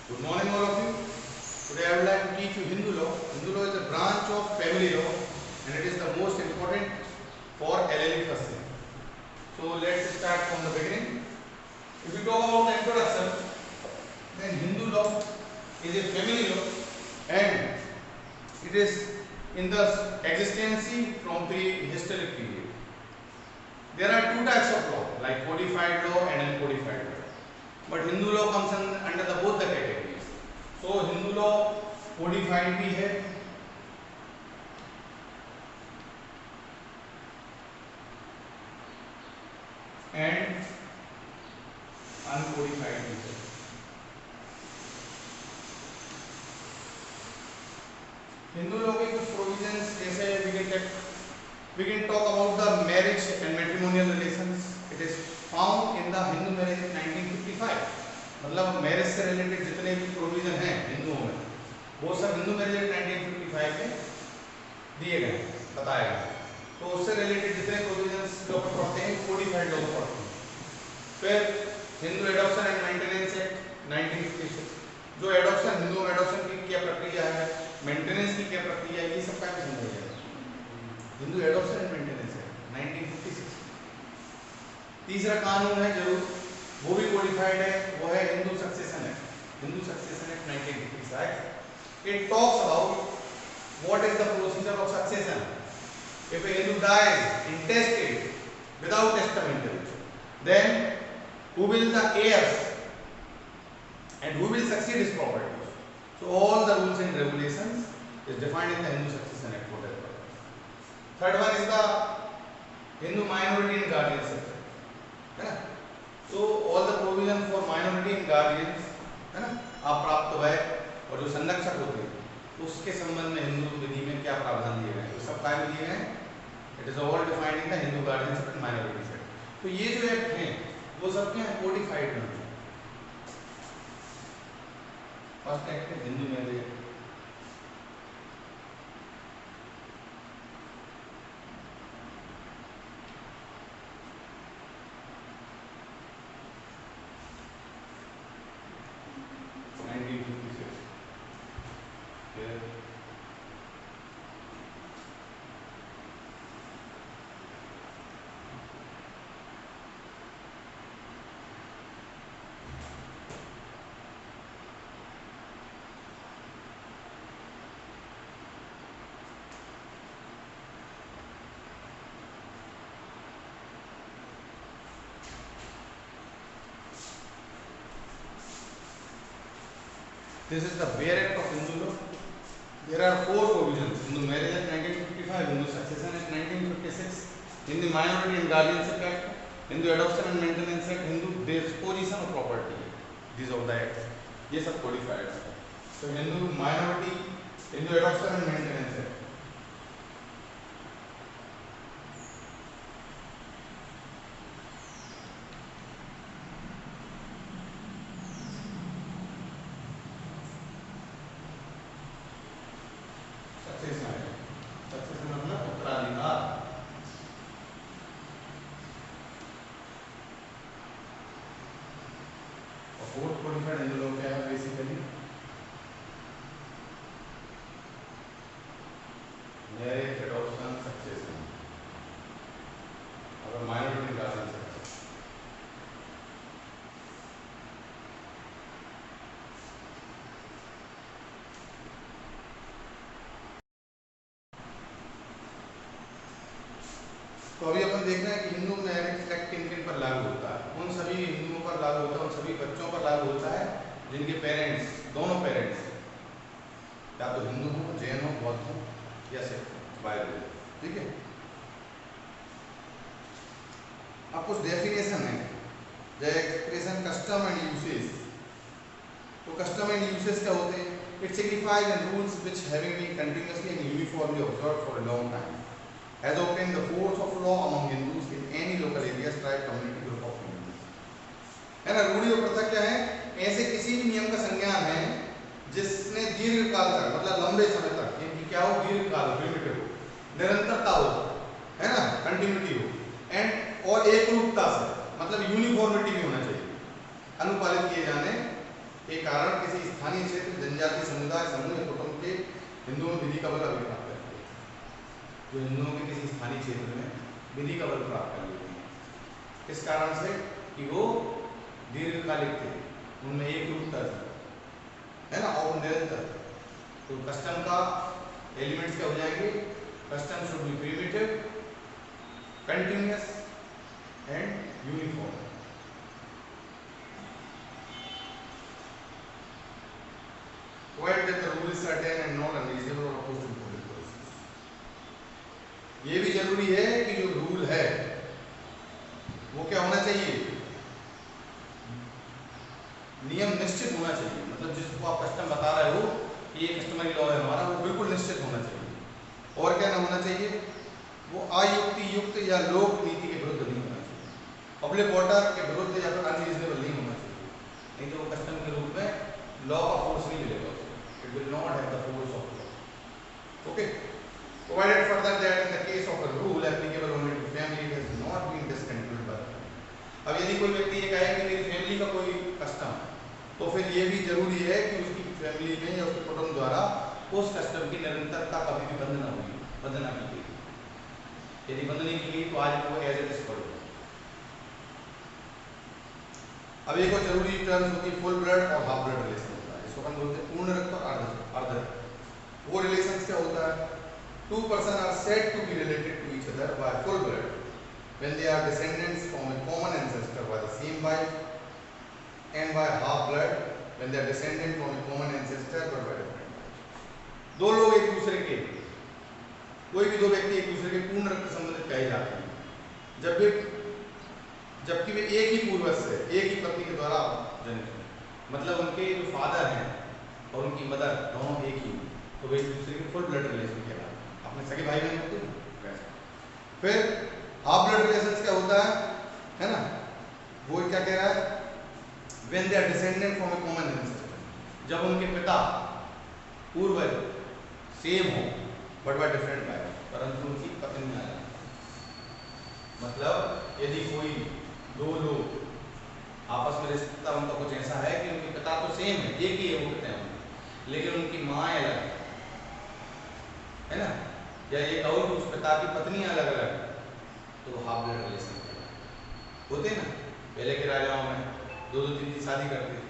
Good morning, all of you. Today I would like to teach you Hindu law. Hindu law is a branch of family law and it is the most important for LLB first year. So let's start from the beginning. If we talk about the introduction, then Hindu law is a family law and it is in the existence from prehistoric period. There are two types of law, like codified law and uncodified law. But Hindu law comes under the both the categories. So Hindu law codified भी है and uncodified भी है. Hindu law के कुछ provisions जैसे we can talk about the marriage and matrimonial relations. It is found in the Hindu marriage in 1955. मतलब marriage से related जितने भी प्रोविजन हैं हिंदुओं में वो सब हिंदू मैरिज एक्ट 1955 में दिए गए बताए गए. तो उससे रिलेटेड जितने प्रोविजंस जो पढ़ते हैं कोडिफाइड लॉ पढ़ते हैं. फिर Hindu adoption and maintenance act 1956 जो एडॉप्शन हिंदुओं में एडॉप्शन की क्या प्रक्रिया है, मेंटेनेंस की क्या प्रक्रिया है, ये सब का भी समझाया जाएगा. Hindu adoption and maintenance act 1956. तीसरा कानून है जरूर वो भी कोडिफाइड है, वो है Hindu succession act. Hindu succession act 1955. It talks about what is the procedure of succession if a Hindu dies intestate without testamentary, then who will the heirs and who will succeed his property. So all the rules and regulations is defined in the Hindu Succession Act for that purpose. Third one is the Hindu minority and guardianship, है ना. So all the provision for minority and guardians, है ना, अप्राप्त वय और जो संरक्षक होते हैं उसके संबंध में हिंदू विधि में क्या प्रावधान दिए गए हैं, तो सब काय में दिए गए हैं. It is all defined in the Hindu guardianship and minorities act. तो ये जो एक्ट हैं वो सब क्या है कोडिफाइड में. फर्स्ट एक्ट है Hindu marriage act. This is the Bare Act of Hindu law. There are four provisions: Hindu Marriage Act 1955, Hindu Succession Act 1956, Hindu Minority and Guardianship Act, Hindu Adoption and Maintenance Act, Hindu Disposition of Property. These are the acts. ये सब codified है. So Hindu Minority, Hindu Adoption and Maintenance Act. Fourth codified Hindu law क्या है basically marriage adoption succession और minority guardianship. तो अभी अपन देख रहे हैं कि हिंदू मैरिज एक्ट किन किन पर लागू होता है. उन सभी हिंदुओं पर लागू होता है, उन सभी बच्चों पर लागू होता है जिनके पेरेंट्स, दोनों पेरेंट्स या तो हिंदू हो, जैन हो, बौद्ध हो या सिख बाइबल. ठीक है. अब कुछ डेफिनेशन है जैसे एक्सप्रेशन कस्टम एंड यूसेज. तो कस्टम एंड यूसेज क्या होते हैं? It signifies and rules which having been continuously and uniformly observed for a long time has obtained the force of law among Hindus in any local areas, tribe, community, group of communities. है ना. रूढ़ी और प्रथा क्या है? ऐसे किसी भी नियम का संज्ञान है जिसने दीर्घ काल तक मतलब लंबे समय तक, ये क्या हो, दीर्घ काल हो, लिमिटेड हो, निरंतरता हो, है ना, कंटिन्यूटी हो, एंड और एक रूपता से मतलब यूनिफॉर्मिटी भी होना चाहिए, अनुपालित किए जाने के कारण किसी स्थानीय क्षेत्र, जनजातीय समुदाय, समूह या कुटुंब के हिंदुओं में विधि का बल अभी प्राप्त कर लिए, जो हिंदुओं के किसी स्थानीय क्षेत्र में विधि का बल प्राप्त कर लिए हैं। इस कारण से कि वो दीर्घकालिक थे, उनमें एक रूपता था, है ना, और निरंतर। तो कस्टम का एलिमेंट्स क्या हो जाएंगे? Custom should be primitive, continuous and uniform. Provided that the rule is certain and not unreasonable or opposed to public policy. ये भी जरूरी है कि जो रूल है वो क्या होना चाहिए? नियम निश्चित होना चाहिए। मतलब जिसको आप कस्टम बता रहे हो कि ये कस्टमरी लॉ है हमारा, वो बिल्कुल निश्चित होना चाहिए। और क्या ना होना चाहिए? वो अयुक्ति युक्त या लोक नीति के विरुद्ध नहीं होना चाहिए, पब्लिक ऑर्डर के विरुद्ध या फिर अनरीजनेबल नहीं होना चाहिए। नहीं तो वो कस्टम के रूप में लॉ का फोर्स नहीं मिलेगा, it will not have the force of law. Okay. Provided further that in the case of a rule applicable only to family it has not been discontinued by. अब यदि कोई व्यक्ति ये कहे कि मेरी फैमिली का कोई कस्टम, तो फिर ये भी जरूरी है कि उसकी फैमिली में या उसके कुटुंब द्वारा उस कस्टम की निरंतरता कभी भी बंद ना होगी, बंद ना की गई। यदि बंद नहीं की गई तो आज वो एज इट इज पड़ेगा। अब एक और जरूरी टर्म्स होती है फुल ब्लड और हाफ ब्लड रिलेशन होता है। इसको हम बोलते हैं पूर्ण रक्त और अर्ध रक्त। वो रिलेशंस क्या होता है? Two persons are said to be related to each other by full blood when they are descendants from a common ancestor by the same wife, and by half blood when they are descendants from a common ancestor but by different wives. दो लोग एक दूसरे के, कोई भी दो व्यक्ति एक दूसरे के पूर्ण रक्त संबंधित कहे जाते हैं जबकि वे एक ही पूर्वज से, एक ही पत्नी के द्वारा जनित हैं। मतलब उनके जो फादर हैं और उनकी मदर दोनों एक ही, तो वे एक दूसरे के फुल ब्लड रिलेशन कहलाते हैं। अपने सगे भाई बहन होते हैं। फिर हाफ ब्लड रिलेशन क्या होता है ना? वो क्या कह रहा है? When they are descendant from a common ancestor, जब उनके पिता पूर्वज सेम हो बट बाय डिफरेंट वाइफ, परंतु उनकी पत्नी अलग। मतलब यदि कोई दो लोग आपस में रिश्ता उनका कुछ ऐसा है कि उनके पिता तो सेम है, एक ही है वो पिता है, लेकिन उनकी माँ अलग है ना, या एक और उस पिता की पत्नी अलग अलग, तो हाफ ब्लड रिलेशन होते हैं ना। पहले के राजाओं में दो दो तीन शादी करते थे,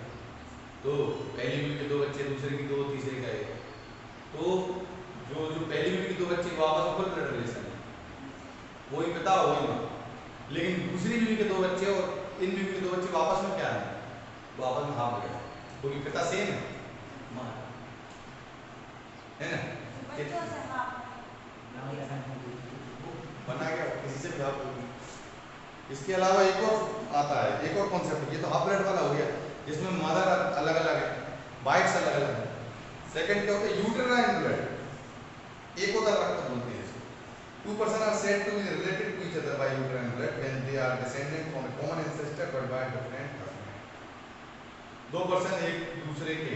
तो पहली बीवी के दो बच्चे, दूसरे की दो, तीसरे का एक, तो जो पहली बीवी के दो बच्चे वो आपस में फुल ब्लड रिलेशन है, वही पिता वही माँ। लेकिन दूसरी बीवी के दो बच्चे और इन बीवी के दो बच्चे आपस में क्या है? वो आपस में हाफ ब्लड, क्योंकि पिता सेम है, माँ है ना। बना गया किसी से भी हाफ होगी। इसके अलावा एक और आता है, एक और कॉन्सेप्ट, ये तो हाफ ब्लड वाला हो गया जिसमें मदर अलग अलग है, वाइफ्स अलग अलग है। सेकंड क्या होता है? यूटेराइन ब्लड, एक होता रक्त बोलते हैं इसको। Two persons are said to be related to each other by uterine blood when they are descendant from a common ancestor but by different husband. दो पर्सन एक दूसरे के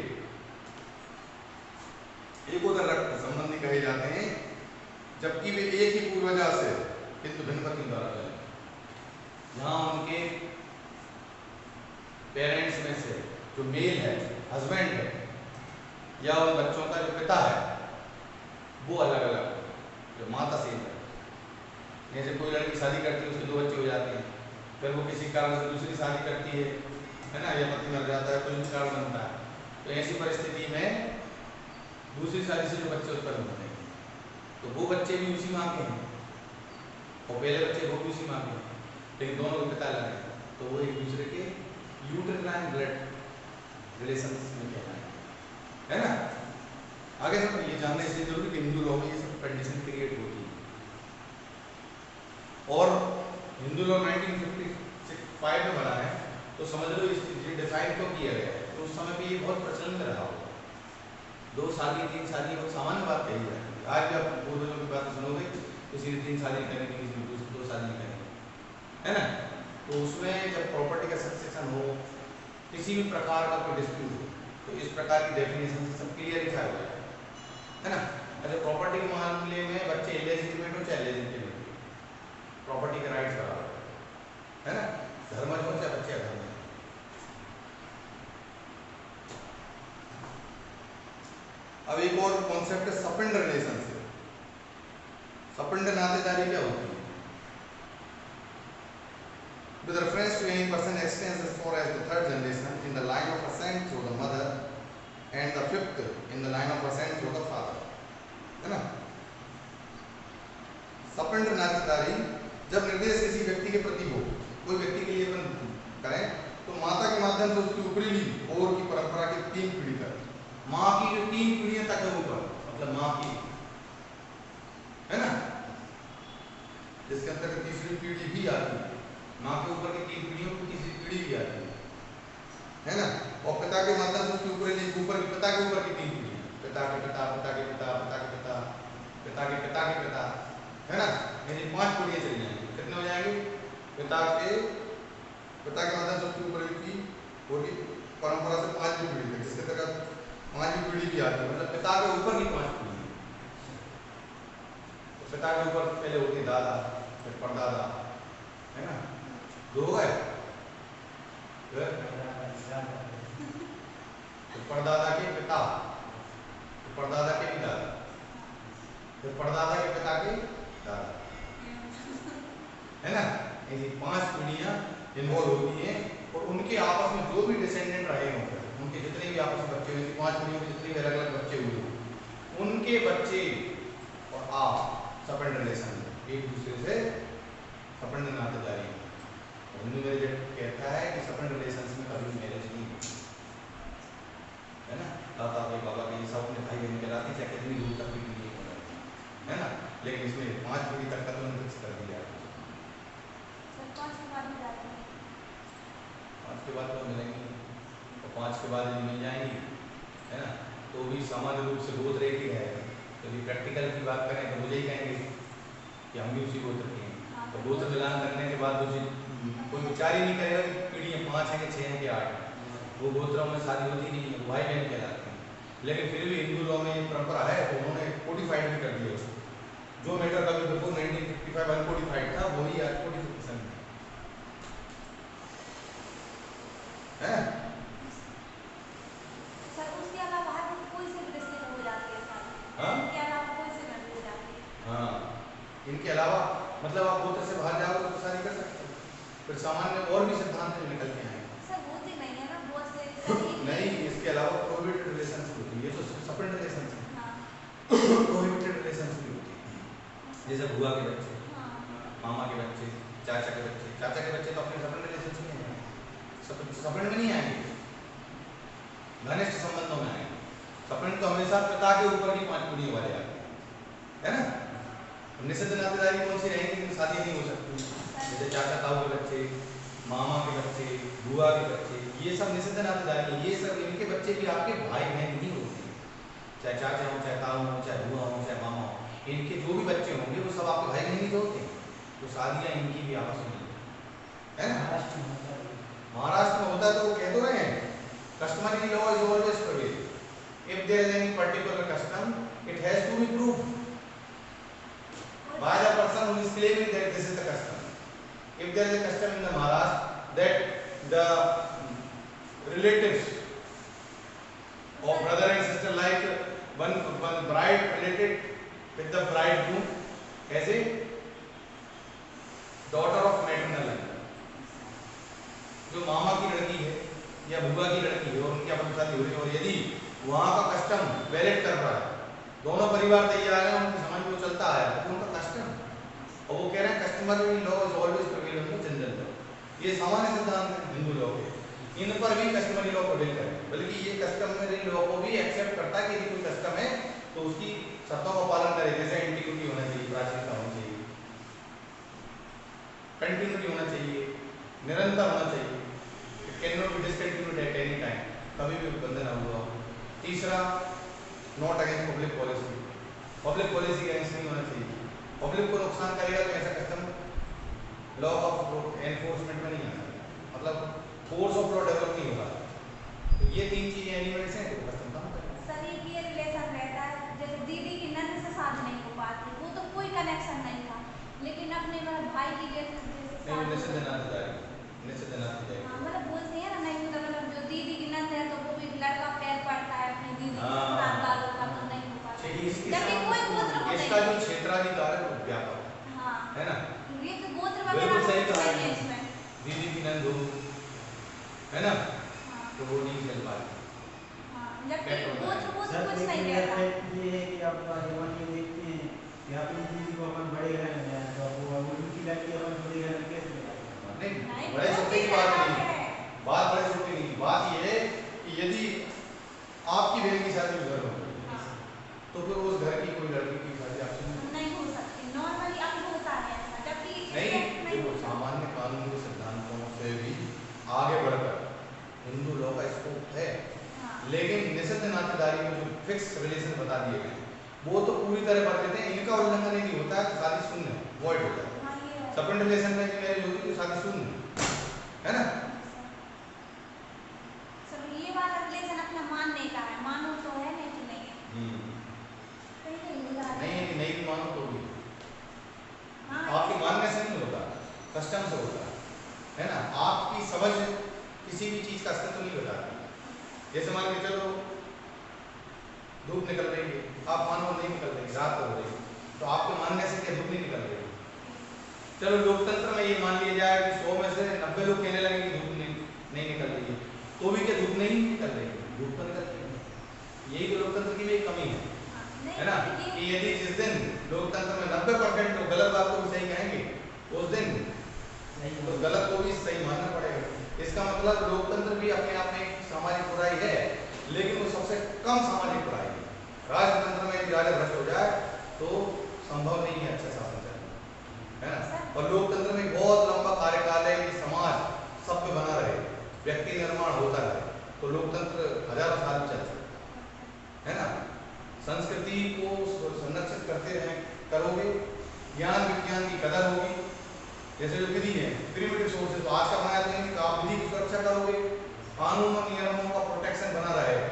एक उधर रक्त संबंधी कहे जाते हैं जबकि वे एक ही पूर्वजा से किंतु भिन्न पत्नी द्वारा जन्मे। जहाँ उनके पेरेंट्स में से जो मेल है, हस्बैंड है, या उन बच्चों का जो पिता है वो अलग अलग, जो माता सेम है। जैसे कोई लड़की शादी करती है, उसके दो बच्चे हो जाते हैं, फिर वो किसी कारण से दूसरी शादी करती है ना, या पति मर जाता है, कोई भी कारण बनता है, तो ऐसी परिस्थिति में दूसरी शादी से जो बच्चे उत्पन्न होते हैं तो वो बच्चे भी उसी माँ के हैं और पहले बच्चे वो भी उसी माँ के हैं, लेकिन दोनों के पिता अलग हैं, तो वो एक दूसरे के यूटेराइन ब्लड रिलेशन में कहलाएंगे, है ना। आगे सब ये जानना इसलिए जरूरी कि हिंदू लॉ में ये सब कंडीशन क्रिएट होती है। और हिंदू लॉ 1955 में बना है, तो समझ लो ये डिफाइन क्यों किया गया है। तो उस समय पे ये बहुत प्रचलन में रहा होगा, दो शादी तीन शादी बहुत सामान्य बात कही जाती है। आज भी आप पूर्वजों की बात सुनोगे, किसी ने तीन शादी करेंगे, किसी ने दो शादी करेंगे, है ना। तो उसमें जब प्रॉपर्टी का सक्सेशन हो, किसी भी प्रकार का कोई डिस्प्यूट हो, तो इस प्रकार की डेफिनेशन से सब क्लियर लिखा हुआ है ना। अगर प्रॉपर्टी के मामले में बच्चे इलेजिटिमेट हो चाहे लेजिटिमेट हो, प्रॉपर्टी के राइट्स बराबर है ना, धर्मज हो चाहे बच्चे अधर्मज। अब एक और कॉन्सेप्ट है सपिंड रिलेशनशिप। सपिंड नातेदारी क्या होती है? With reference to any person extends as far as the third generation in the line of ascent through the mother and the fifth in the line of ascent through the father, है ना? सपिंड नातेदारी जब निर्देश किसी व्यक्ति के प्रति हो, कोई व्यक्ति के लिए अपन करें तो माता के माध्यम से उसकी ऊपरी ओर की परंपरा की 3 पीढ़ी तक, माँ की जो 3 पीढ़ियां तक है ऊपर, मतलब माँ की, है ना, जिसके अंतर्गत तीसरी पीढ़ी भी आती है, माँ के ऊपर की 3 पीढ़ियों की तीसरी पीढ़ी भी आती है ना। और पिता के माध्यम से उसके ऊपर की पिता के ऊपर की 3 पीढ़ियां, पिता के पिता, पिता के पिता, पिता के पिता, पिता के पिता के पिता, है ना, यानी 5 पीढ़ियां चली जाएंगी। कितने हो जाएंगे? पिता के माध्यम से उसके ऊपर की और की परंपरा से 5वीं पीढ़ी तक, जिसके तहत 5वीं पीढ़ी भी आती है, मतलब पिता के ऊपर की 5 पीढ़ी। तो पिता के ऊपर पहले होती दादा, फिर परदादा, है ना, 2 हो गए, तो परदादा के पिता, तो परदादा के भी दादा, फिर परदादा के पिता के दादा, है ना। ऐसी 5 पीढ़ियां इन्वॉल्व होती हैं और उनके आपस में जो भी डिसेंडेंट रहे होंगे, उनके जितने भी आपस में बच्चे हुए, 5 पीढ़ियों के जितने भी अलग अलग बच्चे हुए, उनके बच्चे और आप सपिंड रिलेशन, एक दूसरे से सपिंड नातेदारी। हिंदू मैरिज कहता है कि सपिंड रिलेशंस में कभी मैरिज नहीं होती, है ना। दादा भाई बाबा के सब अपने भाई बहन कहलाते, चाहे कितनी दूर तक भी नहीं है ना, लेकिन इसमें 5 पीढ़ी तक का तो फिक्स कर दिया है। 5 के बाद तो मिलेंगे, और 5 के बाद यदि मिल जाएंगी, है ना, तो भी सामान्य रूप से गोत्र एक ही रहेगा। यदि प्रैक्टिकल की बात करें तो मुझे ही कहेंगे कि हम भी उसी गोत्र के हैं, तो गोत्र मिलान करने के बाद मुझे कोई विचार ही नहीं करेगा कि पीढ़ियाँ 5 हैं कि 6 हैं कि 8 हैं, वो गोत्रों में शादी होती नहीं है, भाई बहन कहलाते हैं। लेकिन फिर भी हिंदू लॉ में परंपरा है, तो उन्होंने कोडिफाइड भी कर दिया उसको। जो मैटर कभी बिफोर 1955 अनकोडिफाइड था, वही आज कोडिफिकेशन है। सर उसके अलावा कोई से भी रिश्ते हो जाते हैं सर? हाँ, इनके अलावा कोई से भी हो जाते हैं? हाँ, इनके अलावा मतलब आप गोत्र से बाहर जाओगे तो शादी कर सकते हो, फिर सामान्य और भी सिद्धांत निकल के आए। सर होती नहीं है ना बहुत से नहीं, इसके अलावा प्रोहिबिटेड रिलेशनशिप होती है, ये तो सपिंड रिलेशनशिप, हाँ। प्रोहिबिटेड रिलेशनशिप होती है, जैसे बुआ के बच्चे, हाँ। मामा के बच्चे, चाचा के बच्चे। चाचा के बच्चे तो अपने सपिंड रिलेशनशिप में आएंगे, सपिंड में नहीं आएंगे, घनिष्ठ संबंधों में आएंगे। सपिंड तो हमेशा पिता के ऊपर की 5 पीढ़ियों वाले आते हैं, है ना। निषिद्ध नातेदारी कौन सी रहेंगी, लेकिन शादी नहीं हो सकती, जैसे चाचा ताऊ के बच्चे, मामा के बच्चे, बुआ के बच्चे, ये सब निषिद्ध नातेदारी। ये सब इनके बच्चे भी आपके भाई बहन नहीं होते हैं, चाहे चाचा हो, चाहे ताऊ हो, चाहे बुआ हो, चाहे मामा हो, इनके जो भी बच्चे होंगे वो सब आपके भाई बहन ही तो होते हैं। तो शादियाँ इनकी भी आपस में है ना। महाराष्ट्र में होता है तो वो कह तो रहे हैं, customary law is always prevail. If there is any particular custom, it has to be proved by the person who is claiming that this is the custom. If there is a custom in the Maharashtra that the relatives of brother and sister, like one bride related with the bridegroom as a daughter of maternal line, जो मामा की लड़की है या बुआ की लड़की है और उनकी अपनी शादी हो रही है, और यदि वहाँ का कस्टम वैलिड कर रहा है, दोनों परिवार तैयार हैं, उनकी समझ में चलता है, तो उनका कस्टम, और वो कह रहे हैं customary law is always prevail in general law. ये सामान्य सिद्धांत है हिंदू लॉ के, इन पर भी कस्टमरी लॉ प्रिवेल करे, बल्कि ये कस्टमरी लॉ को भी एक्सेप्ट करता है कि यदि कोई कस्टम है तो उसकी शर्तों का पालन करे, जैसे एंटीक्विटी होना चाहिए, प्राचीनता होनी चाहिए, कंटिन्यूटी होना चाहिए, निरंतर होना चाहिए, can not be discontinued at any time, कभी भी बंधन ना हुआ। तीसरा, not against public policy, public policy के अगेंस्ट नहीं होना चाहिए, पब्लिक को नुकसान करेगा तो ऐसा कस्टम लॉ ऑफ एनफोर्समेंट में नहीं आता, मतलब फोर्स ऑफ लॉ डेवलप नहीं होगा। तो ये 3 चीजें एलिमेंट्स हैं तो कस्टम काम करेगा। सर ये रिलेशन रहता है, जैसे दीदी की नंद से शादी नहीं हो पाती, वो तो कोई कनेक्शन नहीं था, लेकिन अपने भाई की जैसे निषिद्ध नातेदारी, निषिद्ध नातेदारी, हाँ मतलब बोलते हैं ना, नहीं मतलब जो दीदी की नंद है तो वो भी लड़का पैर पड़ता है अपनी दीदी के साथ, है ना, हाँ तो वो नहीं चल पाती। हाँ, जबकि Net होता वो है। तो कुछ सर नहीं लेकिन कहता। ये है कि आप जवान ये देखते हैं कि अपनी दीदी को अपन बड़े घर में जाए तो वो उनकी लड़की अपन छोटे घर में कैसे ले जाएंगे? नहीं, नहीं, बड़े वो छोटे भी की बात अलग नहीं, है। बात बड़े छोटे नहीं, बात ये है कि यदि आपकी बहन की शादी उधर हो हाँ, तो फिर उस घर की कोई लड़की की शादी आपसे नहीं होगी। नहीं हो सकती, नॉर्मली अब होता है ऐसा, जबकि नहीं, इफेक्ट नहीं देखो होता। सामान्य कानून के सिद्धांतों से भी आगे बढ़कर हिंदू लॉ का स्कोप है, हाँ, लेकिन निषिद्ध नातेदारी में जो फिक्स रिलेशन बता दिए गए वो तो पूरी तरह बता देते हैं, इनका उल्लंघन यदि होता है तो शादी शून्य है, वॉइड हो जाता है। हाँ, ये है। सेपरेट रिलेशन में जो मैरिज होती है तो शादी शून्य है ना। चलो ये वाला रिलेशन अपना मानने का है, मानो तो है, नहीं तो नहीं है। कहीं कहीं लगा रहे नहीं है हैं। कि नहीं भी मानो तो भी हाँ, आपके ये- मानने से नहीं होता, कस्टम से होता है ना। आपकी समझ किसी भी चीज का अस्तित्व नहीं बताती। जैसे मान के चलो धूप निकल रही है, आप मानो नहीं निकल रही, रात हो रही, तो आपके मानने से क्या धूप नहीं निकल रही। चलो लोकतंत्र में ये मान लिया जाए कि 100 में से 90 लोग कहने लगे कि धूप नहीं निकल रही है, तो भी क्या धूप नहीं निकल रही है, धूप तो निकल रही है। यही तो लोकतंत्र की भी एक कमी है नहीं, है ना, ये- कि यदि जिस दिन लोकतंत्र में 90% लोग गलत बात को भी सही कहेंगे, उस दिन तो गलत को भी सही मानना पड़ेगा। इसका मतलब लोकतंत्र भी अपने आप में एक सामाजिक बुराई है, लेकिन वो सबसे कम सामाजिक बुराई है। राजतंत्र में यदि राजा भ्रष्ट हो जाए तो संभव नहीं है अच्छा शासन चलना, है ना। और लोकतंत्र में बहुत लंबा कार्यकाल है कि समाज सभ्य बना रहे, व्यक्ति निर्माण होता रहे, तो लोकतंत्र हजारों साल चल सकता है ना। संस्कृति को संरक्षित करते रहे करोगे, ज्ञान विज्ञान की कदर होगी। जैसे जो विधि है, प्रिमिटिव सोर्सेज, तो आज का बनाया तो नहीं, आप विधि की सुरक्षा करोगे, कानून और नियमों का प्रोटेक्शन बना रहेगा,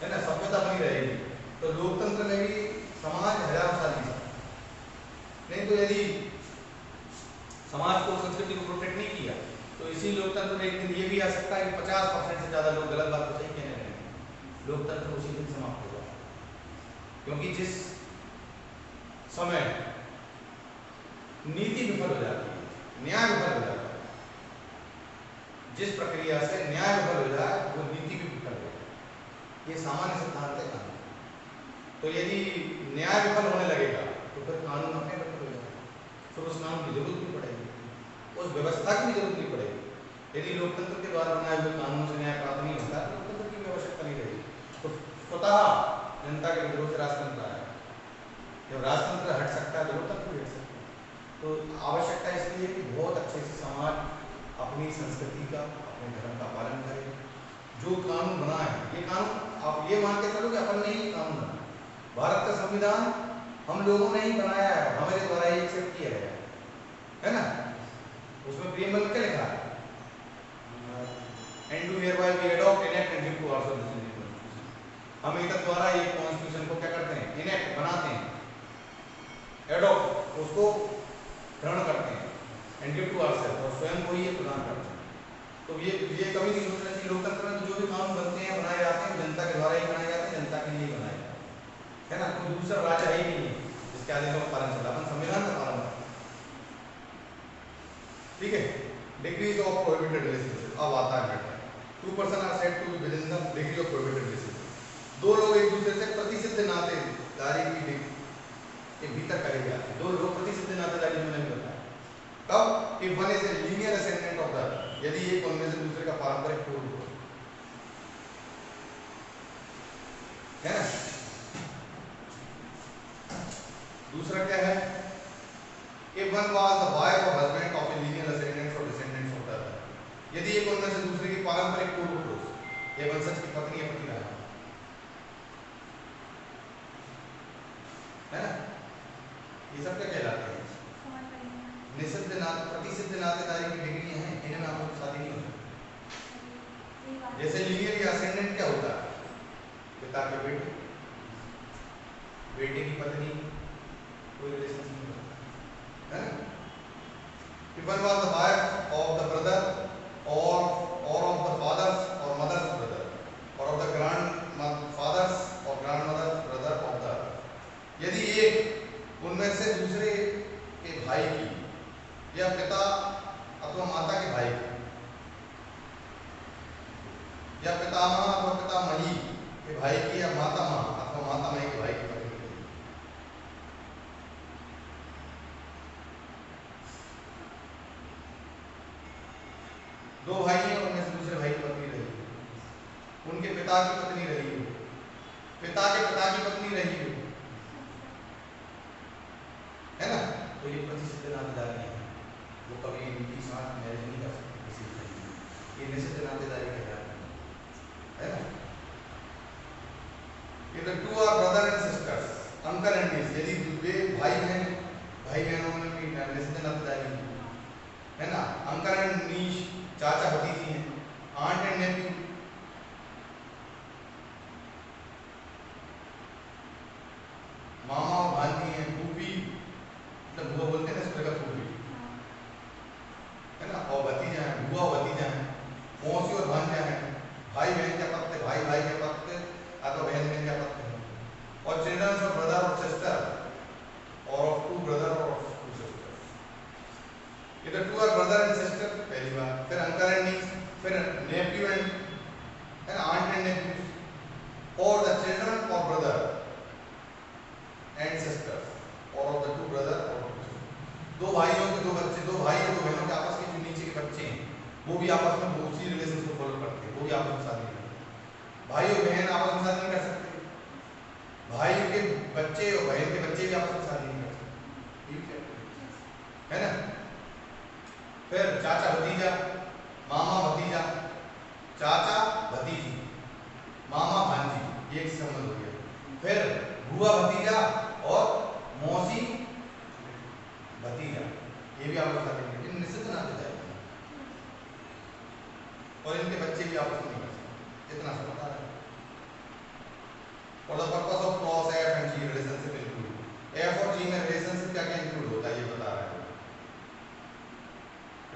है ना, सभ्यता बनी रहेगी। तो लोकतंत्र में भी समाज हजारों साल की नहीं, तो यदि समाज को संस्कृति को प्रोटेक्ट नहीं किया तो इसी लोकतंत्र में एक दिन ये भी आ सकता है कि 50% से ज्यादा लोग गलत बात को सही कहने लगे, लोकतंत्र उसी दिन समाप्त होगा। क्योंकि जिस समय नीति विफल हो जाती है, न्याय विफल हो जाता है, जिस प्रक्रिया से न्याय विफल हो जाए वो नीति भी विफल हो जाए, ये सामान्य सिद्धांत है कानून। तो यदि न्याय विफल होने लगेगा तो फिर कानून अपने विफल हो जाएगा, फिर उस कानून की जरूरत नहीं पड़ेगी, उस व्यवस्था की भी जरूरत नहीं पड़ेगी। यदि लोकतंत्र के द्वारा बनाए हुए कानून से न्याय प्राप्त नहीं होता तो लोकतंत्र की भी आवश्यकता नहीं रहेगी। तो स्वतः जनता के विरोध से राजतंत्र आया, जब राजतंत्र हट सकता है तो लोकतंत्र भी हट सकता है। तो आवश्यकता इसलिए कि बहुत अच्छे से समाज अपनी संस्कृति का, अपने धर्म का पालन करे। जो कानून बना है, ये कानून आप ये मान के चलो कि अपन ने ही कानून बना, भारत का संविधान हम लोगों ने ही बनाया है, हमारे द्वारा ही एक्सेप्ट किया गया है ना। उसमें प्रीएम्बल क्या लिखा है, and to hereby we adopt an act and give to ours this हम एक द्वारा ये कॉन्स्टिट्यूशन को क्या करते हैं, इनेक्ट बनाते हैं, एडॉप्ट उसको ग्रहण करते हैं, एंड गिव टू आवरसेल्फ और स्वयं को ही ये प्रदान करते हैं। तो ये कभी नहीं सोचना चाहिए, लोकतंत्र में तो जो भी कानून बनते हैं बनाए जाते हैं जनता के द्वारा ही बनाए जाते हैं, जनता के लिए बनाए जाते हैं, है ना। कोई दूसरा राज्य है ही नहीं है जिसके आदेशों का पालन चला, अपन संविधान का पालन करते हैं, ठीक है। डिग्रीज ऑफ प्रोहिबिटेड रिलेशनशिप अब आता है बेटा, 2 person are said to be within the degree of prohibited relationship. दो लोग एक दूसरे से प्रतिसिद्ध नातेदारी की के भीतर करे जाते हैं, दो लोग प्रतिसिद्ध नातेदारी में नहीं बताया कब, कि one is a linear ascendant of the, यदि एक उनमें से दूसरे का पारंपरिक पूर्व हो, है ना। दूसरा क्या है, कि वन वाज द वाइफ और husband of a linear ascendants और डिसेंडेंट्स ऑफ द अदर, यदि एक उनमें से दूसरे की पारंपरिक पूर्व पुरुष या वंशज की पत्नी या पति रहा, है ना। ये सब क्या कहलाते हैं, समझ रही हूँ। निषिद्ध प्रतिसिद्ध नातेदारी की डिग्री हैं, इनमें आप लोग शादी नहीं हो सकती। ये बात- जैसे लीनियर या असेंडेंट क्या होता है, पिता के बेटे, बेटे की पत्नी, कोई रिलेशन नहीं होता, है ना। One was the wife of the brother or of the father's or mother's brother or of the grandfather's or grandmother's brother of the, यदि एक उनमें से दूसरे के भाई की या पिता अथवा माता के भाई की पितामह अथवा पितामही के भाई की या मातामह अथवा मातामही के भाई की पत्नी रही। दो भाई हैं, उनमें से दूसरे भाई की पत्नी रही हो, उनके पिता की पत्नी रही हो, पिता के पिता की पत्नी रही हो, है ना, तो ये प्रतिसिद्ध नातेदारी है, वो कभी इनकी साथ मैरिज नहीं कर सकते किसी भी, ये निषिद्ध नातेदारी कहलाती है ना। ये तो two are brother and sisters, uncle and nieces, यदि वे भाई बहनों में भी निषिद्ध नातेदारी है ना। अंकल एंड नीश, चाचा भतीजी हैं, आंट एंड नेफ्यू, मामा और भांजी हैं, फूफी, मतलब बुआ बोलते हैं ना, इसको फूफी, है ना, और भतीजा है, बुआ और भतीजा है, मौसी और भांजा है, भाई बहन के पत्ते, भाई भाई के पत्ते अथवा बहन बहन के पत्ते हैं, or children of brother or sister or of two brother or of two sisters. ये तो two are brother and sister पहली बार, फिर अंकल एंड नीस, फिर नेफ्यू एंड, है ना, आंट एंड नेफ्यू, और the children of brother and sisters और ऑफ द टू ब्रदर और दो भाइयों के दो बच्चे, दो भाई और दो बहनों के आपस के जो नीचे के बच्चे हैं वो भी आपस में उसी रिलेशन को फॉलो करते हैं, वो भी आपस में शादी नहीं करते। भाई और बहन आपस में शादी नहीं कर सकते, भाई के बच्चे और बहन के बच्चे भी आपस में शादी नहीं कर सकते, ठीक है ना। फिर चाचा भतीजा, मामा भतीजा, चाचा भतीजी, मामा भांजी, ये एक संबंध हो गया। फिर बुआ भतीजा और मौसी भतीजा, ये भी आपस में शादी नहीं करते, निषिद्ध नातेदारी है, और इनके बच्चे भी आपस में नहीं कर सकते, इतना सा बता रहे हैं। For the purpose of clause F and G relationship include, F और G में relationship क्या क्या include होता है ये बता रहा है।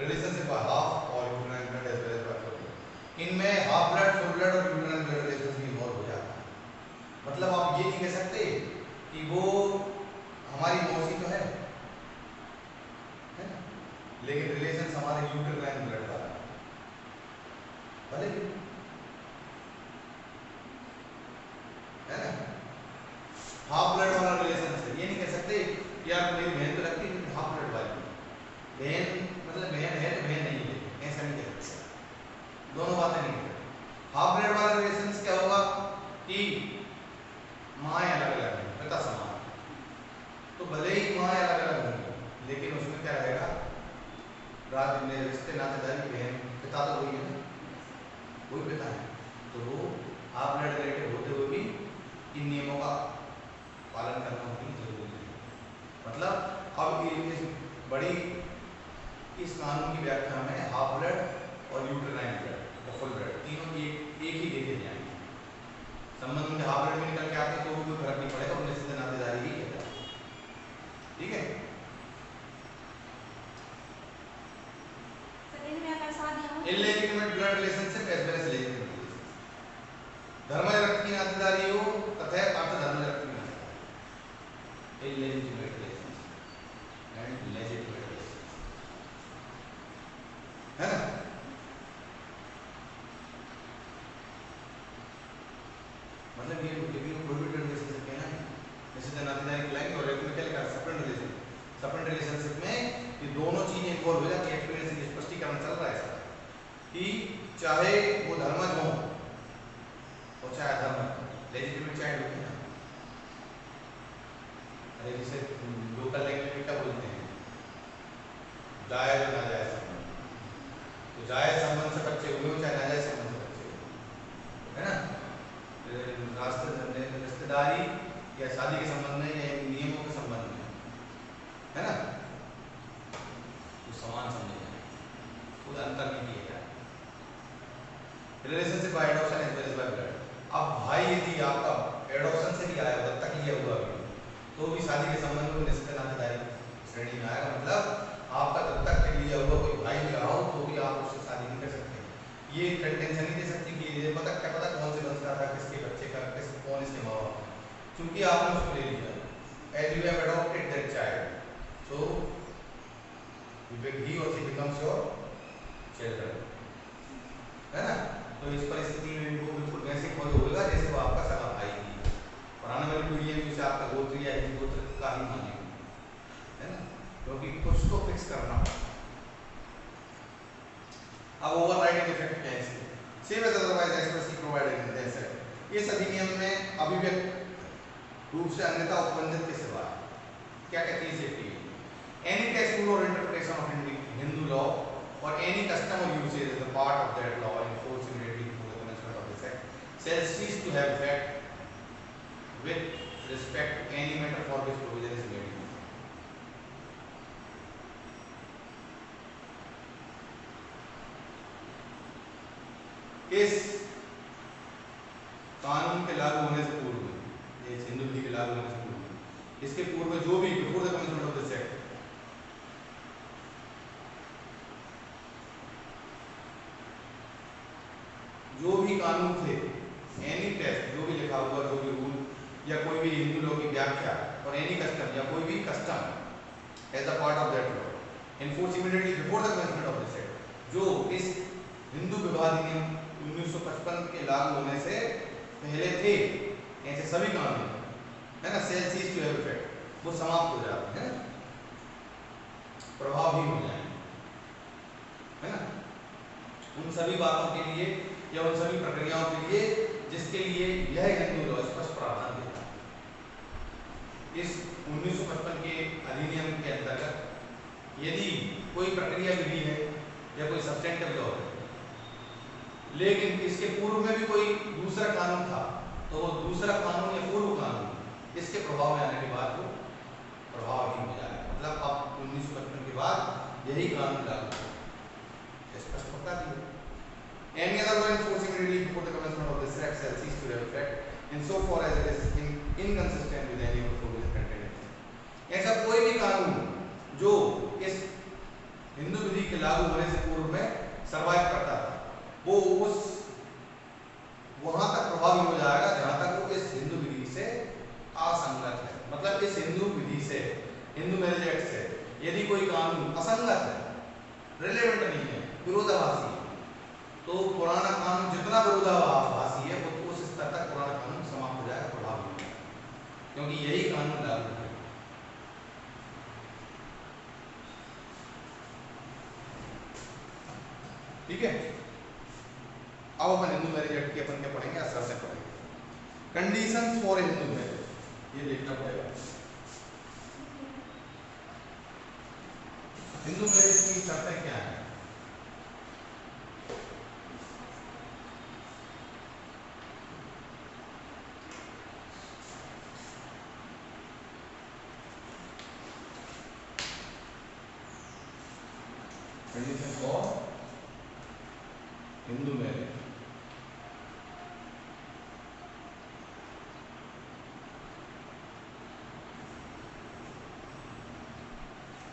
Relationship by half और uterine blood as well as by full blood, इनमें half blood, full blood और uterine blood relationship involve हो जाता है। मतलब आप ये नहीं कह सकते कि वो हमारी मौसी तो है ना, लेकिन रिलेशन हमारे यूट्राइन ब्लड वाला है, भले है ना। हाफ ब्लड वाला रिलेशन है, ये नहीं कह सकते कि यार मेरी बहन तो लगती है हाफ ब्लड वाली बहन, मतलब बहन है तो बहन नहीं है, ऐसा नहीं कह सकते, दोनों बातें नहीं कह सकते। हाफ ब्लड वाला रिलेशन क्या होगा कि माँ अलग अलग है, पिता समान, तो भले ही माँ अलग अलग होंगी लेकिन उसमें क्या रहेगा, राज में रिश्ते नातेदारी, बहन पिता तो वही है ना, वही पिता है, तो वो हाफ ब्लड रिलेटेड होते हुए भी इन नियमों का पालन करना भी जरूरी है। मतलब अब इस बड़ी इस कानून की व्याख्या में हाफ ब्लड और यूट्राइन ब्लड और फुल ब्लड तीनों एक ही देखे जाएंगे, संबंध में हाफ ब्लड में निकल के आते तो भी कोई फर्क नहीं पड़ेगा, उनमें सिद्ध नातेदारी ही कहता है, ठीक है। Illegitimate blood relationship as well as legitimate relationship, धर्मज रक्त की नातेदारी हो तथा अर्थ धर्मज रक्त की नातेदारी, illegitimate relationship and legitimate relationship, है ना। मतलब ये प्रोहिबिटेड रिलेशनशिप है ना, जैसे नातेदारी कहलाएंगे, और एक में क्या लिखा है सेपरेट रिलेशनशिप, सेपरेट रिलेशनशिप में ये दोनों चीजें इन्वॉल्व हो जाती है, एक्सपीरियंस ये स्पष्टीकरण चल रहा है इसका कि चाहे वो धर्मज हो और चाहे अधर्मज, लेजिटिमेट चाइल्ड होते हैं ना, अरे जिसे लोकल लैंग्वेज में क्या बोलते हैं, जायज और नाजायज संबंध, तो जायज संबंध से बच्चे हुए हो चाहे नाजायज संबंध से बच्चे हुए, है ना, रिश्तेदारी या शादी के संबंध में या नियमों के संबंध में, है ना, तो समान समझे जाए, कोई अंतर नहीं किया जाए। Relationship by adoption as well as by blood, अब भाई यदि आपका एडॉप्शन से भी आया, दत्तक लिया हुआ तो भी शादी के संबंध में निश्चित नातेदारी श्रेणी में आएगा, मतलब आपका दत्तक के लिया हुआ कोई भाई भी रहा हो तो भी आप उससे शादी नहीं कर सकते, ये टेंशन नहीं दे सकती कि ये पता क्या पता कौन से वंश का था, किसके बच्चे का, कौन इसके माँ बाप, क्योंकि आपने उसको ले लिया, as you have adopted that child, so he or she becomes your children, है ना। तो इस परिस्थिति में इन दिस एक्ट। इस अधिनियम में अभिव्यक्त रूप से अन्यथा उपबंधित के सिवा क्या कहती है सेफ्टी? एनी टेक्स्ट और इंटरप्रिटेशन ऑफ हिंदू लॉ और एनी कस्टम और usage is the part of that law enforced immediately before the commencement of this act shall cease to have effect with respect to any matter for which provision is made. इस कानून के लागू होने से पूर्व, इस हिंदू विधि के लागू होने से पूर्व, इसके पूर्व जो भी before the commencement of this act जो भी कानून थे, एनी टेक्स्ट जो भी लिखा हुआ, जो भी रूल या कोई भी हिंदू लॉ की व्याख्या और एनी कस्टम या कोई भी custom as a part of that law in force immediately before the commencement of this act, जो इस हिंदू विवाह अधिनियम 1955 के लागू होने से पहले थे, ऐसे सभी कानून है ना, shall cease to have effect, वो समाप्त हो जाते हैं, प्रभाव भी हो जाएंगे, है ना, उन सभी बातों के लिए या उन सभी प्रक्रियाओं के लिए जिसके लिए यह हिंदू लॉ स्पष्ट प्रावधान देता है। इस 1955 के अधिनियम के अंतर्गत यदि कोई प्रक्रिया विधि है या कोई सब्सटेंटिव लॉ है, लेकिन इसके पूर्व में भी कोई दूसरा कानून था, तो वो दूसरा कानून या पूर्व कानून इसके प्रभाव में आने के बाद वो प्रभावहीन हो जाएगा। मतलब अब 1955 के बाद यही कानून लागू स्पष्ट बता दिया। Any other law enforcing immediately before the commencement of this act shall cease to have effect insofar as it is inconsistent with any of the provisions contained in it. ऐसा कोई भी कानून जो इस हिंदू विधि के लागू होने से पूर्व में सर्वाइव करता था, वो उस वहां तक प्रभावी हो जाएगा जहां तक वो इस हिंदू विधि से असंगत है। मतलब इस हिंदू विधि से, हिंदू मैरिज एक्ट से यदि कोई कानून असंगत है, रिलेवेंट नहीं है, विरोधाभासी है, तो पुराना कानून जितना विरोधाभासी है वो उस स्तर तक पुराना कानून समाप्त हो जाएगा, प्रभावी हो जाएगा, क्योंकि यही कानून लागू है। ठीक है, अब अपन हिंदू मैरिज एक्ट की अपन क्या पढ़ेंगे, असर से पढ़ेंगे। कंडीशंस फॉर हिंदू मैरिज, ये देखना पड़ेगा। हिंदू मैरिज की शर्तें क्या है? कंडीशन फॉर हिंदू मैरिज,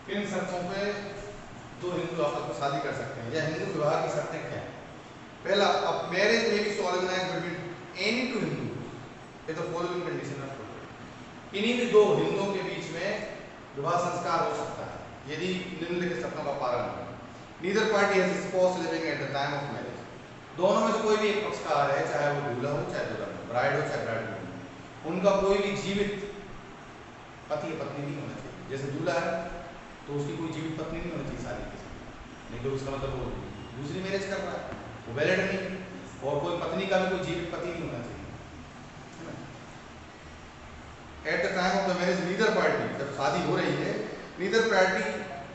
किन शर्तों पे दो हिंदू आपस में शादी कर सकते हैं, या हिंदू विवाह की शर्तें क्या हैं? पहला, अब मैरिज में be solemnized between any two Hindu with the following condition of fulfilled. इन्हीं में दो हिंदुओं के बीच में विवाह संस्कार हो सकता है यदि निम्नलिखित शर्तों का पालन हो। Neither party has spouse living at the time of marriage, दोनों में से कोई भी एक पक्षकार है, चाहे वो दूल्हा हो चाहे दुल्हन, ब्राइड हो चाहे ब्राइडग्रूम, उनका कोई भी जीवित पति या पत्नी नहीं होना चाहिए। जैसे दूल्हा है तो उसकी कोई जीवित पत्नी नहीं होनी चाहिए शादी के समय, नहीं तो उसका मतलब वो दूसरी मैरिज कर रहा है, वो वैलिड नहीं, और कोई पत्नी का भी कोई जीवित पति नहीं होना चाहिए, है ना। At the time of the marriage neither party, जब शादी हो रही है, neither party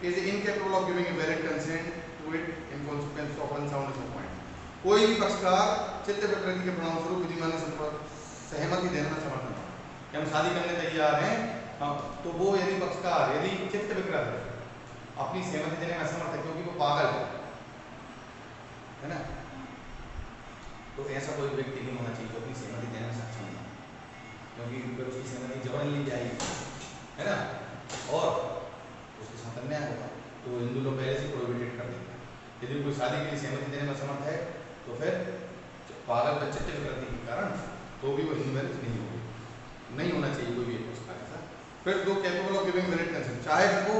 is incapable of giving a valid consent to it in consequence of unsoundness of mind। कोई भी पक्षकार चित्त विकृति के परिणामस्वरूप विधिमान सहमति देने में समर्थ नहीं कि हम शादी करने तैयार हैं, तो वो यदि पक्षकार यदि चित्त विकृत है, अपनी सहमति देने में असमर्थ है क्योंकि वो पागल है ना, तो ऐसा कोई व्यक्ति नहीं होना चाहिए जो अपनी सहमति देने में सक्षम है, क्योंकि फिर उसकी सहमति जबरन ली जाएगी, है ना, और उसके साथ अन्याय होगा, तो हिंदू लोग पहले से प्रोहिबिटेड कर देते हैं। यदि कोई शादी के लिए सहमति देने में समर्थ है तो फिर पागल बच्चे चित्त विकृति के कारण तो भी वो हिंदू मैरिज नहीं होगी, नहीं होना चाहिए कोई भी एक पक्षकार ऐसा। फिर दो capable of giving valid consent, चाहे वो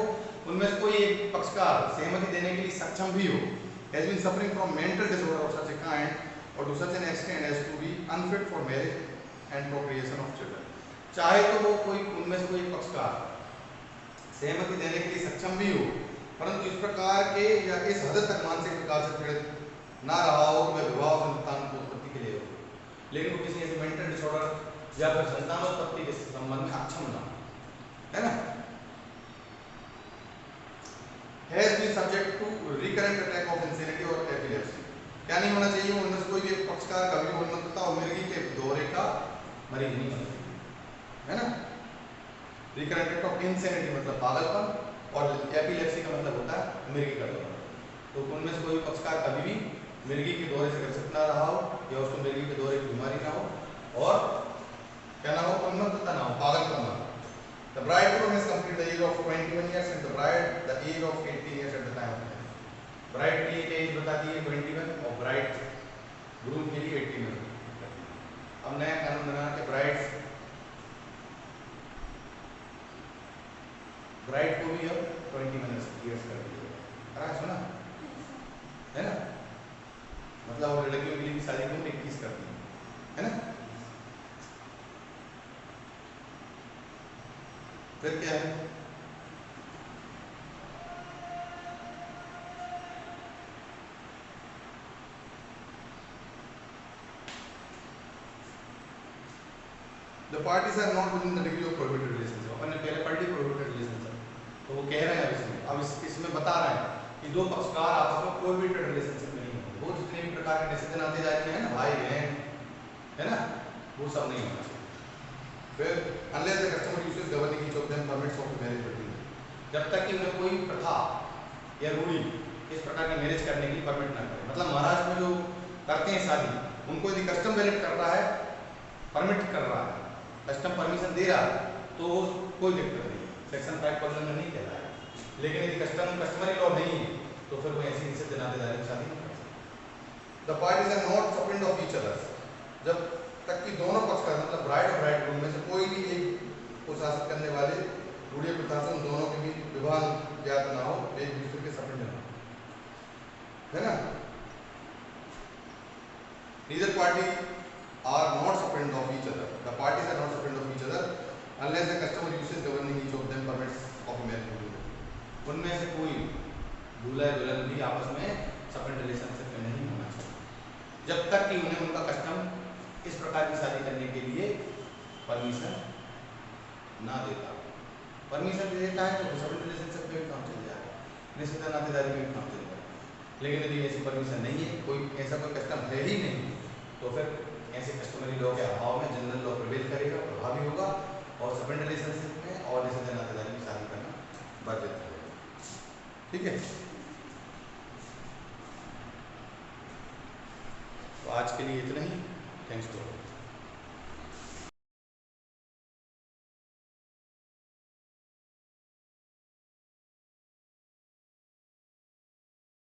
उनमें से कोई एक पक्षकार सहमति देने के लिए सक्षम भी हो, has been suffering from mental disorder of such a kind और to such an extent as to be unfit for marriage and procreation of children. चाहे तो वो कोई उनमें से कोई पक्षकार सहमति देने के लिए सक्षम भी हो, परंतु इस प्रकार के या इस हद तक मानसिक प्रकार से पीड़ित ना रहा हो कि वह विवाह संतान की उत्पत्ति के लिए हो। लेकिन वो किसी ऐसे मेंटल डिसऑर्डर या फिर संतानोत्पत्ति के संबंध में अक्षम ना हो, है ना। Has been subject to recurrent attack of insanity or epilepsy. क्या नहीं होना चाहिए, उनमें से कोई भी एक पक्षकार कभी उन्मत्तता और मिर्गी के दौरे का मरीज नहीं होना चाहिए, है ना। रिकरेंट अटैक ऑफ इंसेनिटी मतलब पागलपन और एपिलेप्सी का मतलब होता है मिर्गी का दौरा। तो उनमें से कोई पक्षकार कभी भी मिर्गी के दौरे से ग्रसित ना रहा हो या उसको मिर्गी के दौरे की बीमारी ना हो और क्या ना हो, उन्मत्तता ना हो, पागलपन ना हो। The bridegroom has completed the age of 21 years and the bride the age of 18 years at the time of marriage. Bride के लिए एज बता दी है 21 और ब्राइड ग्रूम के लिए 18 है। अब नया कानून बना के ब्राइड को भी अब 21 years कर दिया है, सुना है ना। मतलब और लड़कियों के लिए भी शादी को 21 कर दी है ना। फिर क्या है, The parties are not within the degree of prohibited relationship। अपन ने पहले पढ़ ली prohibited relationship, तो वो कह रहे हैं अब इसमें बता रहे हैं कि दो पक्षकार आपस में prohibited relationship में नहीं होंगे। वो जितने भी प्रकार के निषेध नातेदारी हैं ना, भाई बहन, है ना, वो सब नहीं होना चाहिए। फिर unless the customer uses governing each of them permits of marriage between them, जब तक कि उन्हें कोई प्रथा या रूढ़ी इस प्रकार की मैरिज करने की परमिट ना करे। मतलब महाराष्ट्र में जो करते हैं शादी, उनको यदि कस्टम वैलिड कर रहा है, परमिट कर रहा है, कस्टम परमिशन दे रहा है, तो कोई दिक्कत नहीं, सेक्शन 5 में नहीं कह रहा है। लेकिन यदि कस्टमरी लॉ नहीं है तो फिर वो ऐसी निषिद्ध नातेदारी की शादी नहीं कर सकते। The parties are not supporting of each other, जब तक कि दोनों पक्षकार मतलब ब्राइड और ब्राइडग्रूम में से कोई भी एक को शासित करने वाले रूढ़ी प्रथा से उन दोनों के बीच विवाह ज्ञात ना हो, एक दूसरे के सपोर्ट ना हो, है ना। Neither party are not supporting of each other. The parties are not supporting of each other unless the customer uses governing each of them permits of marriage. उनमें से कोई दूल्हा दुल्हन भी आपस में सपोर्ट रिलेशनशिप में नहीं होना चाहिए जब तक कि उन्हें उनका कस्टम इस प्रकार की शादी करने के लिए परमिशन ना देता। परमिशन दे देता है तो सपोर्ट रिलेशनशिप में काम चल जाएगा, निश्चित नातेदारी में काम चल जाएगा। लेकिन यदि ऐसी परमिशन नहीं है, कोई ऐसा कोई कस्टम है ही नहीं, तो फिर ऐसे कस्टमरी लॉ के अभाव में जनरल लॉ प्रिवेल करेगा, प्रभावी होगा और सपोर्ट रिलेशनशिप में और निश्चित नातेदारी की शादी करना बाधित करेगा। ठीक है, तो आज के लिए इतना ही। Thanks to all.